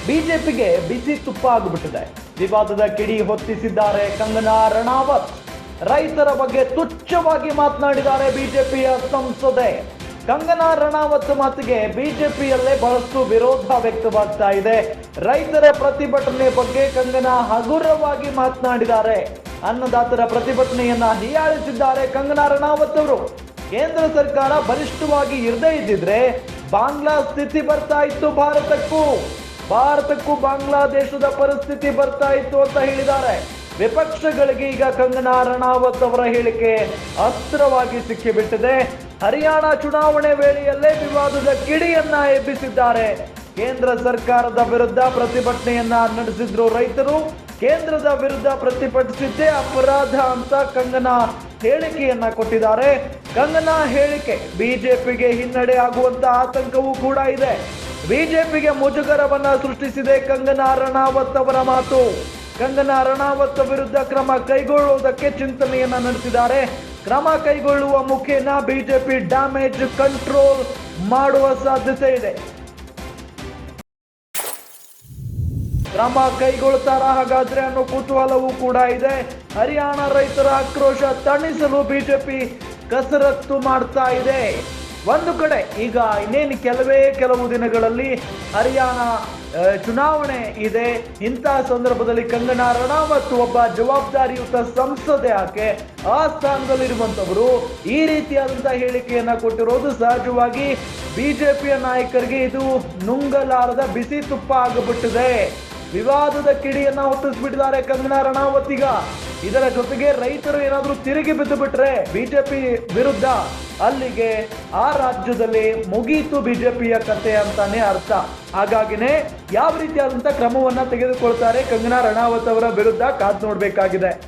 ಬಿಜೆಪಿಗೆ ಬಿಸಿ ತುಪ್ಪ ಆಗಿಬಿಟ್ಟಿದೆ. ವಿವಾದದ ಕಿಡಿ ಹೊತ್ತಿಸಿದ್ದಾರೆ ಕಂಗನಾ ರಣಾವತ್. ರೈತರ ಬಗ್ಗೆ ತುಚ್ಛವಾಗಿ ಮಾತನಾಡಿದ್ದಾರೆ ಬಿಜೆಪಿಯ ಸಂಸದೆ. ಕಂಗನಾ ರಣಾವತ್ ಮಾತಿಗೆ ಬಿಜೆಪಿಯಲ್ಲೇ ಬಹಳಷ್ಟು ವಿರೋಧ ವ್ಯಕ್ತವಾಗ್ತಾ ಇದೆ. ರೈತರ ಪ್ರತಿಭಟನೆ ಬಗ್ಗೆ ಕಂಗನಾ ಹಗುರವಾಗಿ ಮಾತನಾಡಿದ್ದಾರೆ. ಅನ್ನದಾತರ ಪ್ರತಿಭಟನೆಯನ್ನ ಹೀಯಾಳಿಸಿದ್ದಾರೆ ಕಂಗನಾ ರಣಾವತ್ ಅವರು. ಕೇಂದ್ರ ಸರ್ಕಾರ ಬಲಿಷ್ಠವಾಗಿ ಇರದೇ ಇದ್ದಿದ್ರೆ ಬಾಂಗ್ಲಾ ಸ್ಥಿತಿ ಬರ್ತಾ ಇತ್ತು, ಭಾರತಕ್ಕೂ ಬಾಂಗ್ಲಾದೇಶದ ಪರಿಸ್ಥಿತಿ ಬರ್ತಾ ಇತ್ತು ಅಂತ ಹೇಳಿದ್ದಾರೆ. ವಿಪಕ್ಷಗಳಿಗೆ ಈಗ ಕಂಗನಾ ರಣಾವತ್ ಅವರ ಹೇಳಿಕೆ ಅಸ್ತ್ರವಾಗಿ ಸಿಕ್ಕಿಬಿಟ್ಟಿದೆ. ಹರಿಯಾಣ ಚುನಾವಣೆ ವೇಳೆಯಲ್ಲೇ ವಿವಾದದ ಕಿಡಿಯನ್ನ ಎಬ್ಬಿಸಿದ್ದಾರೆ. ಕೇಂದ್ರ ಸರ್ಕಾರದ ವಿರುದ್ಧ ಪ್ರತಿಭಟನೆಯನ್ನ ನಡೆಸಿದ್ರು ರೈತರು. ಕೇಂದ್ರದ ವಿರುದ್ಧ ಪ್ರತಿಭಟಿಸಿದ್ದೇ ಅಪರಾಧ ಅಂತ ಕಂಗನಾ ಹೇಳಿಕೆಯನ್ನ ಕೊಟ್ಟಿದ್ದಾರೆ. ಕಂಗನಾ ಹೇಳಿಕೆ ಬಿಜೆಪಿಗೆ ಹಿನ್ನಡೆ ಆಗುವಂತ ಆತಂಕವೂ ಕೂಡ ಇದೆ. ಬಿಜೆಪಿಗೆ ಮುಜುಗರವನ್ನ ಸೃಷ್ಟಿಸಿದೆ ಕಂಗನಾ ರಣಾವತ್ ಅವರ ಮಾತು. ಕಂಗನಾ ರಣಾವತ್ ವಿರುದ್ಧ ಕ್ರಮ ಕೈಗೊಳ್ಳುವುದಕ್ಕೆ ಚಿಂತನೆಯನ್ನ ನಡೆಸಿದ್ದಾರೆ. ಕ್ರಮ ಕೈಗೊಳ್ಳುವ ಮುಖೇನ ಬಿಜೆಪಿ ಡ್ಯಾಮೇಜ್ ಕಂಟ್ರೋಲ್ ಮಾಡುವ ಸಾಧ್ಯತೆ ಇದೆ. ಕ್ರಮ ಕೈಗೊಳ್ತಾರ ಹಾಗಾದ್ರೆ ಅನ್ನೋ ಕುತೂಹಲವೂ ಕೂಡ ಇದೆ. ಹರಿಯಾಣ ರೈತರ ಆಕ್ರೋಶ ತಣಿಸಲು ಬಿಜೆಪಿ ಕಸರತ್ತು ಮಾಡ್ತಾ ಇದೆ. ಒಂದು ಕಡೆ ಈಗ ಇನ್ನೇನು ಕೆಲವು ದಿನಗಳಲ್ಲಿ ಹರಿಯಾಣ ಚುನಾವಣೆ ಇದೆ. ಇಂತಹ ಸಂದರ್ಭದಲ್ಲಿ ಕಂಗನಾ ರಣಾವತ್ ಒಬ್ಬ ಜವಾಬ್ದಾರಿಯುತ ಸಂಸದೆ, ಆಕೆ ಆ ಸ್ಥಾನದಲ್ಲಿರುವಂತವರು ಈ ರೀತಿಯಾದಂತಹ ಹೇಳಿಕೆಯನ್ನ ಕೊಟ್ಟಿರೋದು ಸಹಜವಾಗಿ ಬಿಜೆಪಿಯ ನಾಯಕರಿಗೆ ಇದು ನುಂಗಲಾರದ ಬಿಸಿ ತುಪ್ಪ ಆಗಿಬಿಟ್ಟಿದೆ. ವಿವಾದದ ಕಿಡಿಯನ್ನ ಹೊತ್ತಿಸ್ಬಿಟ್ಟಿದ್ದಾರೆ ಕಂಗನಾ ರಣಾವತ್. ಈಗ ಇದರ ಜೊತೆಗೆ ರೈತರು ಏನಾದ್ರೂ ತಿರುಗಿ ಬಿದ್ದು ಬಿಟ್ರೆ ಬಿಜೆಪಿ ವಿರುದ್ಧ, ಅಲ್ಲಿಗೆ ಆ ರಾಜ್ಯದಲ್ಲಿ ಮುಗೀತು ಬಿಜೆಪಿಯ ಕತೆ ಅಂತಾನೆ ಅರ್ಥ. ಹಾಗಾಗಿನೇ ಯಾವ ರೀತಿಯಾದಂತಹ ಕ್ರಮವನ್ನ ತೆಗೆದುಕೊಳ್ತಾರೆ ಕಂಗನಾ ರಣಾವತ್ ಅವರ ವಿರುದ್ಧ ಕಾದ್ ನೋಡ್ಬೇಕಾಗಿದೆ.